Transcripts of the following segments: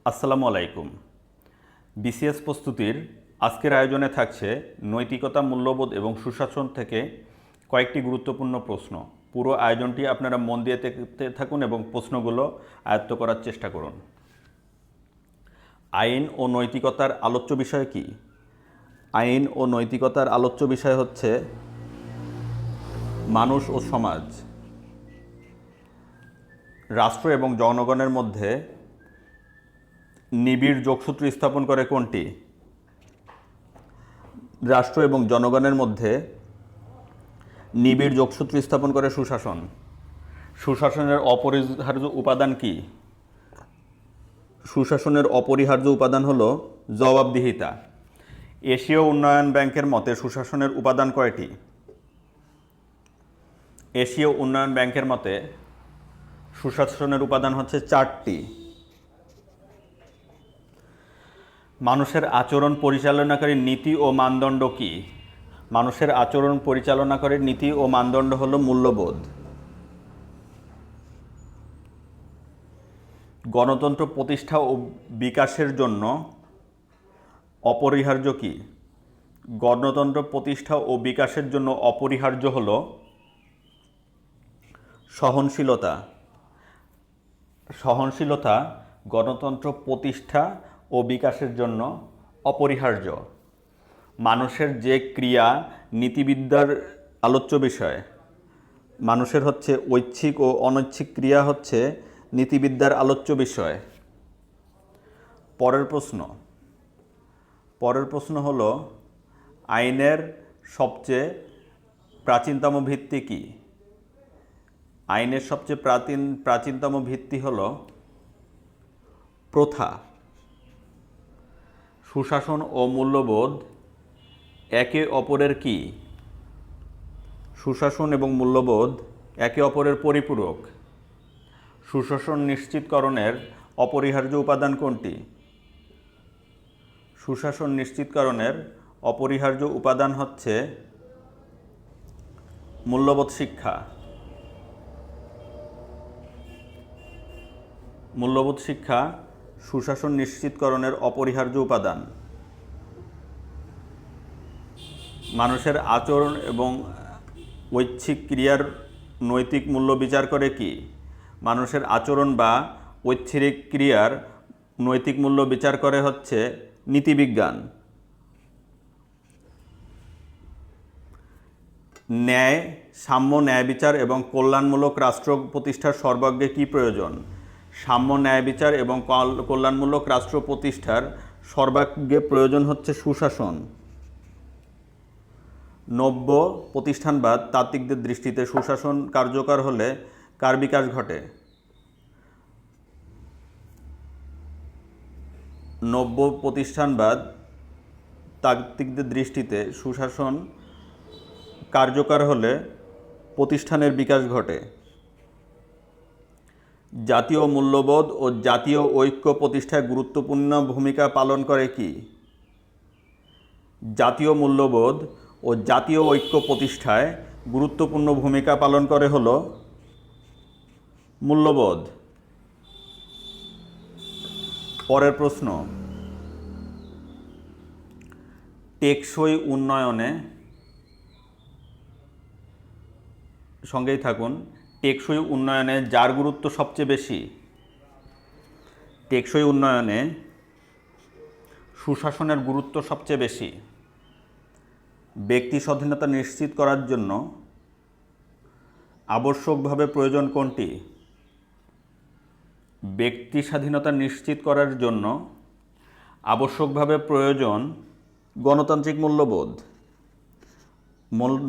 আসসালামু আলাইকুম। বিসিএস প্রস্তুতির আজকের আয়োজনে থাকছে নৈতিকতা, মূল্যবোধ এবং সুশাসন থেকে কয়েকটি গুরুত্বপূর্ণ প্রশ্ন। পুরো আয়োজনটি আপনারা মন দিয়ে দেখতে থাকুন এবং প্রশ্নগুলো আয়ত্ত করার চেষ্টা করুন। আইন ও নৈতিকতার আলোচ্য বিষয় কি? আইন ও নৈতিকতার আলোচ্য বিষয় হচ্ছে মানুষ ও সমাজ। রাষ্ট্র এবং জনগণের মধ্যে নিবিড় যোগসূত্র স্থাপন করে কোনটি? রাষ্ট্র এবং জনগণের মধ্যে নিবিড় যোগসূত্র স্থাপন করে সুশাসন। সুশাসনের অপরিহার্য উপাদান কি? সুশাসনের অপরিহার্য উপাদান হল জবাবদিহিতা। এশীয় উন্নয়ন ব্যাংকের মতে সুশাসনের উপাদান কয়টি? এশীয় উন্নয়ন ব্যাংকের মতে সুশাসনের উপাদান হচ্ছে 4টি। মানুষের আচরণ পরিচালনাকারী নীতি ও মানদণ্ড কি? মানুষের আচরণ পরিচালনাকারী নীতি ও মানদণ্ড হল মূল্যবোধ। গণতন্ত্র প্রতিষ্ঠা ও বিকাশের জন্য অপরিহার্য কি? গণতন্ত্র প্রতিষ্ঠা ও বিকাশের জন্য অপরিহার্য হল সহনশীলতা। সহনশীলতা গণতন্ত্র প্রতিষ্ঠা ও বিকাশের জন্য অপরিহার্য। মানুষের যে ক্রিয়া নীতিবিদ্যার আলোচ্য বিষয়। মানুষের হচ্ছে ঐচ্ছিক ও অনৈচ্ছিক ক্রিয়া হচ্ছে নীতিবিদ্যার আলোচ্য বিষয়। পরের প্রশ্ন হলো আইনের সবচেয়ে প্রাচীনতম ভিত্তি কি? আইনের সবচেয়ে প্রাচীনতম ভিত্তি হলো প্রথা। সুশাসন ও মূল্যবোধ একে অপরের কি? সুশাসন এবং মূল্যবোধ একে অপরের পরিপূরক। সুশাসন নিশ্চিতকরণের অপরিহার্য উপাদান কোনটি? সুশাসন নিশ্চিতকরণের অপরিহার্য উপাদান হচ্ছে মূল্যবোধ শিক্ষা। মূল্যবোধ শিক্ষা সুশাসন নিশ্চিতকরণের অপরিহার্য উপাদান। মানুষের আচরণ এবং ঐচ্ছিক ক্রিয়ার নৈতিক মূল্য বিচার করে কি? মানুষের আচরণ বা ঐচ্ছিক ক্রিয়ার নৈতিক মূল্য বিচার করে হচ্ছে নীতিবিজ্ঞান। ন্যায়, সাম্য, ন্যায় বিচার এবং কল্যাণমূলক রাষ্ট্র প্রতিষ্ঠার সর্বাগ্রে কি প্রয়োজন? সাম্য, ন্যায় বিচার এবং কল্যাণমূলক রাষ্ট্র প্রতিষ্ঠার সর্বাগ্রে প্রয়োজন হচ্ছে সুশাসন। নব্য প্রতিষ্ঠানবাদ তাত্ত্বিকদের দৃষ্টিতে সুশাসন কার্যকর হলে কার বিকাশ ঘটে? নব্য প্রতিষ্ঠানবাদ তাত্ত্বিকদের দৃষ্টিতে সুশাসন কার্যকর হলে প্রতিষ্ঠানের বিকাশ ঘটে। জাতীয় মূল্যবোধ ও জাতীয় ঐক্য প্রতিষ্ঠায় গুরুত্বপূর্ণ ভূমিকা পালন করে কি? জাতীয় মূল্যবোধ ও জাতীয় ঐক্য প্রতিষ্ঠায় গুরুত্বপূর্ণ ভূমিকা পালন করে হলো মূল্যবোধ। পরের প্রশ্ন, টেকসই উন্নয়নে, সঙ্গেই থাকুন, টেকসই উন্নয়নে যার গুরুত্ব সবচেয়ে বেশি? টেকসই উন্নয়নে সুশাসনের গুরুত্ব সবচেয়ে বেশি। ব্যক্তি স্বাধীনতা নিশ্চিত করার জন্য আবশ্যকভাবে প্রয়োজন কোনটি? ব্যক্তি স্বাধীনতা নিশ্চিত করার জন্য আবশ্যকভাবে প্রয়োজন গণতান্ত্রিক মূল্যবোধ।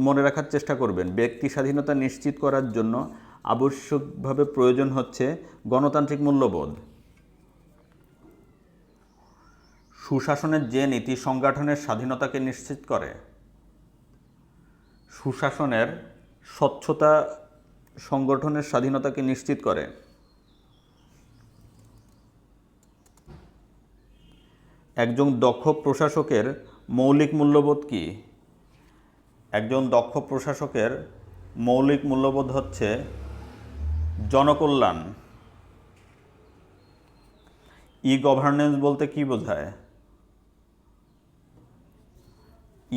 মনে রাখার চেষ্টা করবেন, ব্যক্তি স্বাধীনতা নিশ্চিত করার জন্য আবশ্যকভাবে প্রয়োজন হচ্ছে গণতান্ত্রিক মূল্যবোধ। সুশাসনের যে নীতি সংগঠনের স্বাধীনতাকে নিশ্চিত করে। সুশাসনের স্বচ্ছতা সংগঠনের স্বাধীনতাকে নিশ্চিত করে। একজন দক্ষ প্রশাসকের মৌলিক মূল্যবোধ কি? একজন দক্ষ প্রশাসকের মৌলিক মূল্যবোধ হচ্ছে জনকল্যাণ। ই গভর্নেন্স বলতে কি বোঝায়?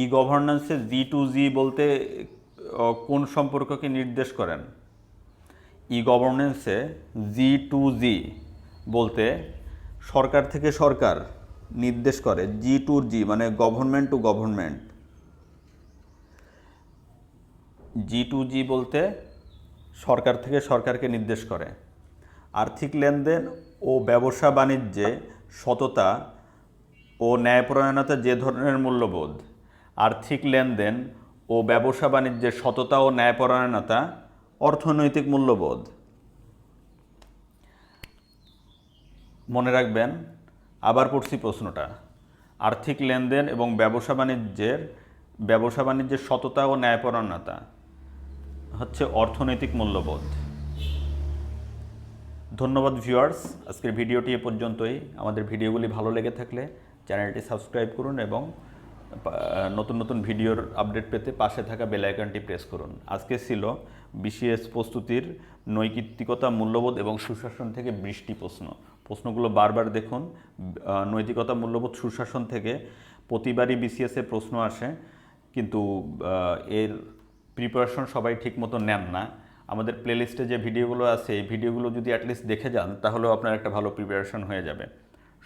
ই গভর্নেন্সে G2G বলতে কোন সম্পর্ককে নির্দেশ করেন? ই গভর্নেন্সে G2G বলতে সরকার থেকে সরকার নির্দেশ করে, G2G মানে গভর্নমেন্ট টু গভর্নমেন্ট। G2G বলতে সরকার থেকে সরকারকে নির্দেশ করে। আর্থিক লেনদেন ও ব্যবসা বাণিজ্যে সততা ও ন্যায়পরায়ণতা যে ধরনের মূল্যবোধ, আর্থিক লেনদেন ও ব্যবসা বাণিজ্যে সততা ও ন্যায়পরায়ণতা অর্থনৈতিক মূল্যবোধ। মনে রাখবেন, আবার পড়ছি প্রশ্নটা, আর্থিক লেনদেন এবং ব্যবসা বাণিজ্যের সততা ও ন্যায়পরায়ণতা হচ্ছে অর্থনৈতিক মূল্যবোধ। ধন্যবাদ ভিউয়ার্স, আজকের ভিডিওটি এ পর্যন্তই। আমাদের ভিডিওগুলি ভালো লেগে থাকলে চ্যানেলটি সাবস্ক্রাইব করুন এবং নতুন নতুন ভিডিওর আপডেট পেতে পাশে থাকা বেল আইকনটি প্রেস করুন। আজকে ছিল বিসিএস প্রস্তুতির নৈতিকতা, মূল্যবোধ এবং সুশাসন থেকে 20টি প্রশ্নগুলো বারবার দেখুন। নৈতিকতা, মূল্যবোধ, সুশাসন থেকে প্রতিবারই বিসিএসের প্রশ্ন আসে, কিন্তু এর প্রিপারেশন সবাই ঠিক মতো নেন না। আমাদের প্লেলিস্টে যে ভিডিওগুলো আছে, এই ভিডিওগুলো যদি অ্যাটলিস্ট দেখে যান তাহলেও আপনার একটা ভালো প্রিপারেশন হয়ে যাবে।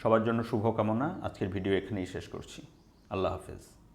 সবার জন্য শুভকামনা। আজকের ভিডিও এখানেই শেষ করছি। আল্লাহ হাফেজ।